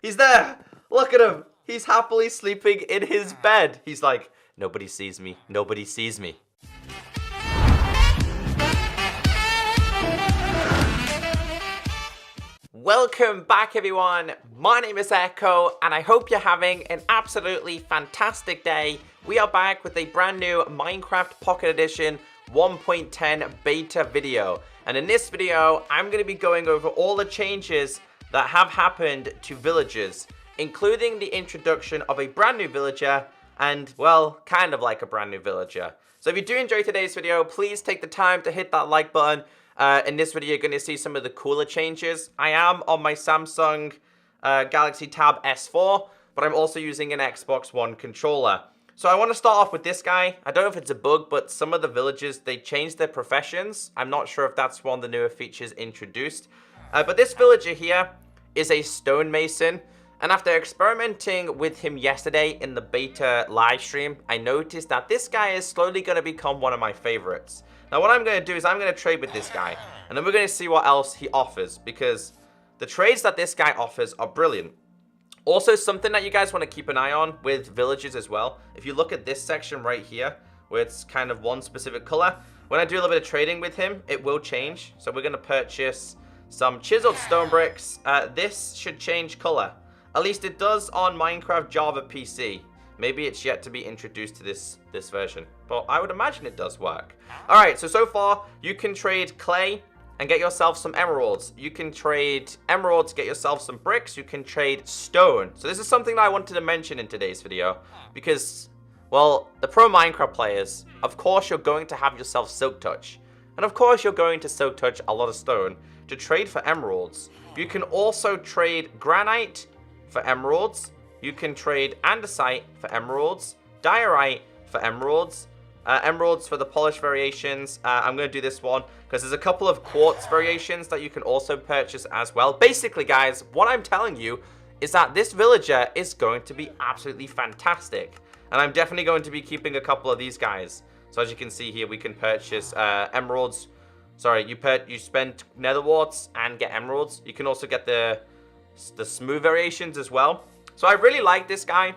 He's there. Look at him. He's happily sleeping in his bed. He's like, nobody sees me. Nobody sees me. Welcome back, everyone. My name is Echo, and I hope you're having an absolutely fantastic day. We are back with a brand new Minecraft Pocket Edition 1.10 beta video. And in this video, I'm going to be going over all the changes that have happened to villagers, including the introduction of a brand new villager and, well, kind of like a brand new villager. So if you do enjoy today's video, please take the time to hit that like button. In this video, you're going to see some of the cooler changes. I am on my Samsung Galaxy Tab S4, but I'm also using an Xbox One controller. So I want to start off with this guy. I don't know if it's a bug, but some of the villagers, they changed their professions. I'm not sure if that's one of the newer features introduced. But this villager here is a stonemason. And after experimenting with him yesterday in the beta live stream, I noticed that this guy is slowly going to become one of my favorites. Now what I'm going to do is I'm going to trade with this guy, and then we're going to see what else he offers, because the trades that this guy offers are brilliant. Also, something that you guys want to keep an eye on with villagers as well, if you look at this section right here, where it's kind of one specific color, when I do a little bit of trading with him, it will change. So we're going to purchase some chiseled stone bricks. This should change color. At least it does on Minecraft Java PC. Maybe it's yet to be introduced to this version, but I would imagine it does work. All right, so far, you can trade clay and get yourself some emeralds. You can trade emeralds, get yourself some bricks. You can trade stone. So this is something that I wanted to mention in today's video because, well, the pro Minecraft players, of course, you're going to have yourself Silk Touch. And of course, you're going to Silk Touch a lot of stone to trade for emeralds. You can also trade granite for emeralds. You can trade andesite for emeralds, diorite for emeralds, emeralds for the polish variations. I'm going to do this one because there's a couple of quartz variations that you can also purchase as well. Basically, guys, what I'm telling you is that this villager is going to be absolutely fantastic. And I'm definitely going to be keeping a couple of these guys. So as you can see here, we can purchase emeralds. Sorry, you spend nether warts and get emeralds. You can also get the smooth variations as well. So I really like this guy.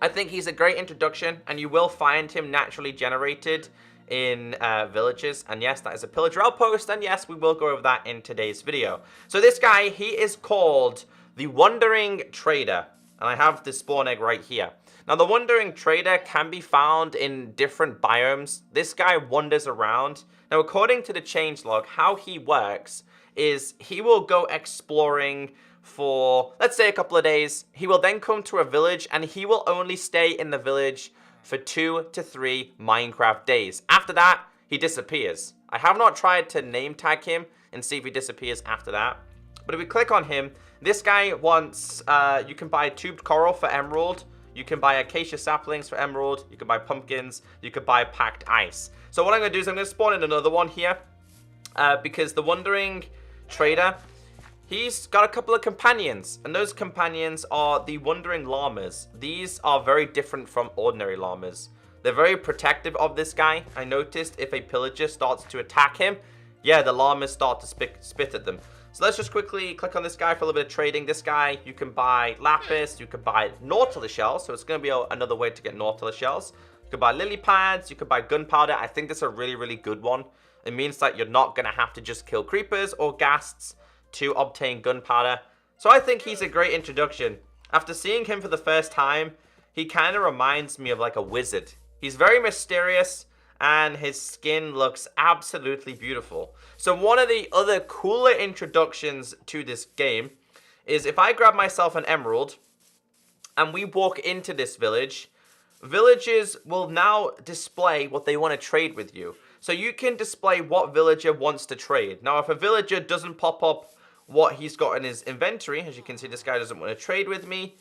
I think he's a great introduction, and you will find him naturally generated in villages. And yes, that is a pillager outpost, and yes, we will go over that in today's video. So this guy, he is called the Wandering Trader, and I have the spawn egg right here. Now, the Wandering Trader can be found in different biomes. This guy wanders around. Now, according to the changelog, how he works is he will go exploring for, let's say, a couple of days. He will then come to a village, and he will only stay in the village for 2 to 3 Minecraft days. After that, he disappears. I have not tried to name tag him and see if he disappears after that. But if we click on him, this guy wants, you can buy tubed coral for emerald. You can buy acacia saplings for emerald. You can buy pumpkins. You can buy packed ice. So what I'm going to do is I'm going to spawn in another one here because the Wandering Trader, he's got a couple of companions, and those companions are the Wandering Llamas. These are very different from ordinary llamas. They're very protective of this guy. I noticed if a pillager starts to attack him, yeah, the llamas start to spit at them. So let's just quickly click on this guy for a little bit of trading. This guy, you can buy lapis, you can buy nautilus shells, so it's going to be another way to get nautilus shells. You can buy lily pads, you can buy gunpowder. I think that's a really, really good one. It means that you're not going to have to just kill creepers or ghasts to obtain gunpowder. So I think he's a great introduction. After seeing him for the first time, he kind of reminds me of like a wizard. He's very mysterious, and his skin looks absolutely beautiful. So one of the other cooler introductions to this game is if I grab myself an emerald and we walk into this village, villagers will now display what they want to trade with you. So you can display what villager wants to trade. Now, if a villager doesn't pop up what he's got in his inventory, as you can see, this guy doesn't want to trade with me.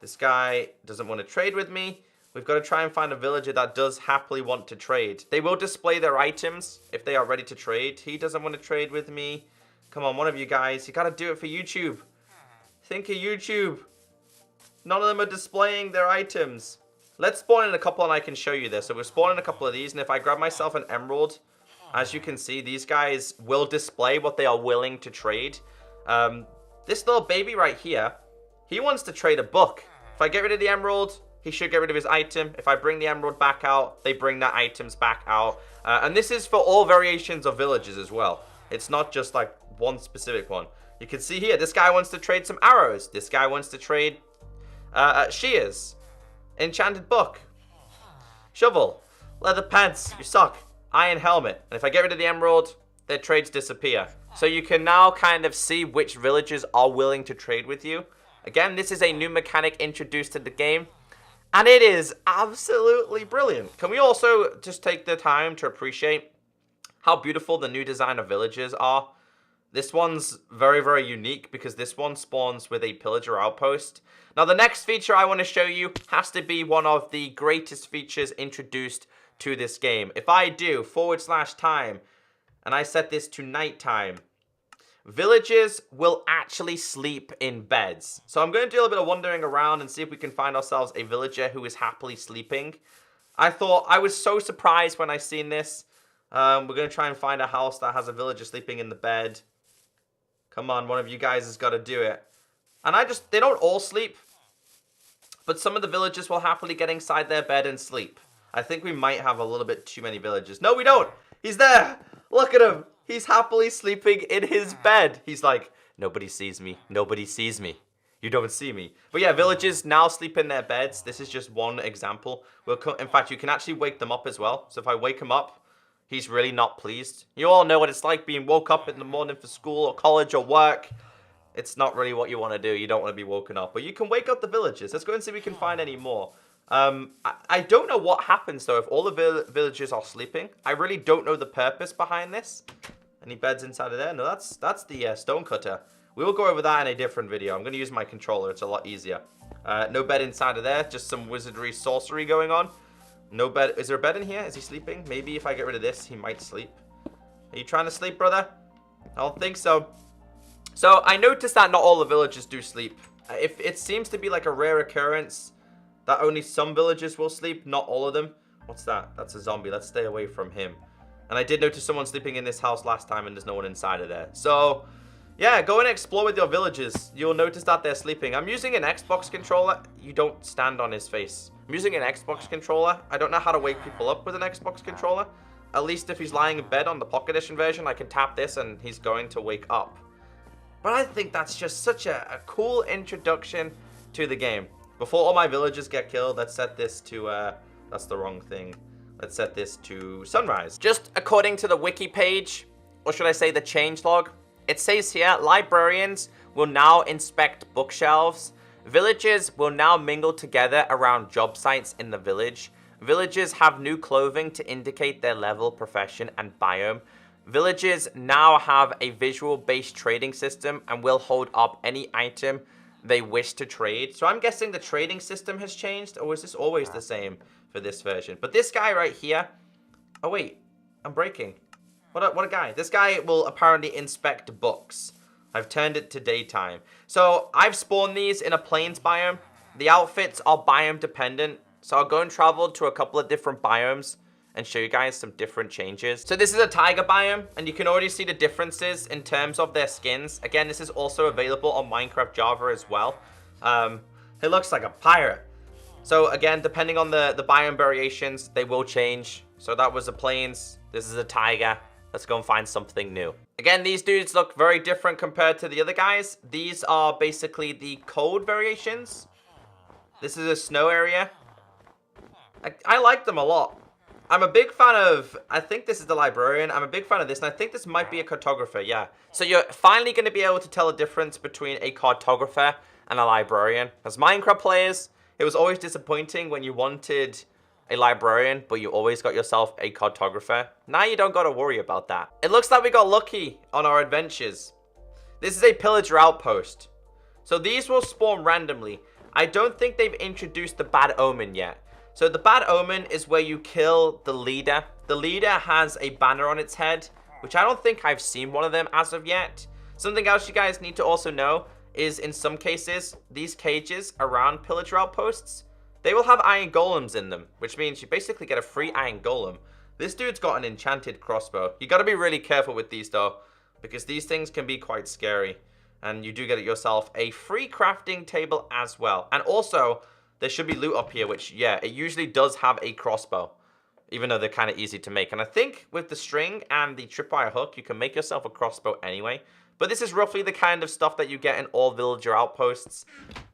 This guy doesn't want to trade with me. We've got to try and find a villager that does happily want to trade. They will display their items if they are ready to trade. He doesn't want to trade with me. Come on, one of you guys. You got to do it for YouTube. Think of YouTube. None of them are displaying their items. Let's spawn in a couple and I can show you this. So we're spawning a couple of these, and if I grab myself an emerald, as you can see, these guys will display what they are willing to trade. This little baby right here, He wants to trade a book. If I get rid of the emerald, he should get rid of his item. If I bring the emerald back out, they bring their items back out. And this is for all variations of villages as well. It's not just like one specific one. You can see here, this guy wants to trade some arrows. This guy wants to trade shears, enchanted book, shovel, leather pants, you suck, iron helmet. And if I get rid of the emerald, their trades disappear. So you can now kind of see which villagers are willing to trade with you. Again, this is a new mechanic introduced to the game, and it is absolutely brilliant. Can we also just take the time to appreciate how beautiful the new design of villages are? This one's very, very unique because this one spawns with a pillager outpost. Now, the next feature I want to show you has to be one of the greatest features introduced to this game. If I do /time and I set this to nighttime, villagers will actually sleep in beds. So I'm going to do a little bit of wandering around and see if we can find ourselves a villager who is happily sleeping. I was so surprised when I seen this. We're going to try and find a house that has a villager sleeping in the bed. Come on, one of you guys has got to do it. And they don't all sleep, but some of the villagers will happily get inside their bed and sleep. I think we might have a little bit too many villagers. No, we don't. He's there. Look at him. He's happily sleeping in his bed. He's like, nobody sees me. Nobody sees me. You don't see me. But yeah, villagers now sleep in their beds. This is just one example. In fact, you can actually wake them up as well. So if I wake him up, he's really not pleased. You all know what it's like being woke up in the morning for school or college or work. It's not really what you want to do. You don't want to be woken up. But you can wake up the villagers. Let's go and see if we can find any more. I don't know what happens, though, if all the villagers are sleeping. I really don't know the purpose behind this. Any beds inside of there? No, that's the stone cutter. We will go over that in a different video. I'm going to use my controller. It's a lot easier. No bed inside of there. Just some wizardry sorcery going on. No bed. Is there a bed in here? Is he sleeping? Maybe if I get rid of this, he might sleep. Are you trying to sleep, brother? I don't think so. So I noticed that not all the villagers do sleep. If it seems to be like a rare occurrence that only some villagers will sleep, not all of them. What's that? That's a zombie. Let's stay away from him. And I did notice someone sleeping in this house last time, and there's no one inside of there. So yeah, go and explore with your villagers. You'll notice that they're sleeping. I'm using an Xbox controller. You don't stand on his face. I'm using an Xbox controller. I don't know how to wake people up with an Xbox controller. At least if he's lying in bed on the Pocket Edition version, I can tap this and he's going to wake up. But I think that's just such a cool introduction to the game. Before all my villagers get killed, let's set this to, that's the wrong thing. Let's set this to sunrise. Just according to the wiki page, or should I say the changelog, it says here, librarians will now inspect bookshelves. Villagers will now mingle together around job sites in the village. Villagers have new clothing to indicate their level, profession, and biome. Villagers now have a visual-based trading system and will hold up any item they wish to trade. So I'm guessing the trading system has changed, or is this always the same for this version? But this guy right here, oh wait, I'm breaking. What a guy. This guy will apparently inspect books. I've turned it to daytime. So I've spawned these in a plains biome. The outfits are biome dependent. So I'll go and travel to a couple of different biomes and show you guys some different changes. So this is a tiger biome, and you can already see the differences in terms of their skins. Again, this is also available on Minecraft Java as well. He looks like a pirate. So again, depending on the biome variations, they will change. So that was a plains. This is a tiger. Let's go and find something new. Again, these dudes look very different compared to the other guys. These are basically the cold variations. This is a snow area. I like them a lot. I'm a big fan of, I think this is the librarian. I'm a big fan of this, and I think this might be a cartographer, yeah. So you're finally going to be able to tell the difference between a cartographer and a librarian. As Minecraft players, it was always disappointing when you wanted a librarian, but you always got yourself a cartographer. Now you don't got to worry about that. It looks like we got lucky on our adventures. This is a pillager outpost. So these will spawn randomly. I don't think they've introduced the bad omen yet. So the bad omen is where you kill the leader. The leader has a banner on its head, which I don't think I've seen one of them as of yet. Something else you guys need to also know is in some cases, these cages around pillager outposts, they will have iron golems in them, which means you basically get a free iron golem. This dude's got an enchanted crossbow. You got to be really careful with these though, because these things can be quite scary. And you do get yourself a free crafting table as well. And also, there should be loot up here, which, yeah, it usually does have a crossbow, even though they're kind of easy to make. And I think with the string and the tripwire hook, you can make yourself a crossbow anyway. But this is roughly the kind of stuff that you get in all villager outposts.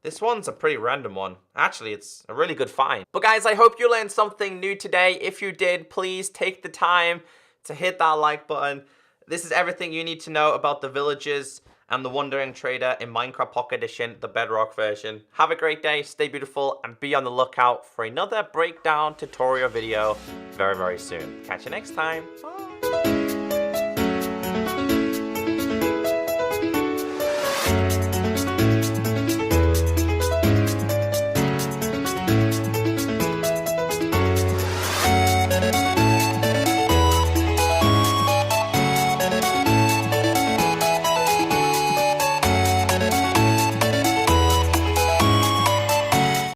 This one's a pretty random one. Actually, it's a really good find. But guys, I hope you learned something new today. If you did, please take the time to hit that like button. This is everything you need to know about the villagers and the Wandering Trader in Minecraft Pocket Edition, the Bedrock version. Have a great day, stay beautiful, and be on the lookout for another breakdown tutorial video very, very soon. Catch you next time. Bye.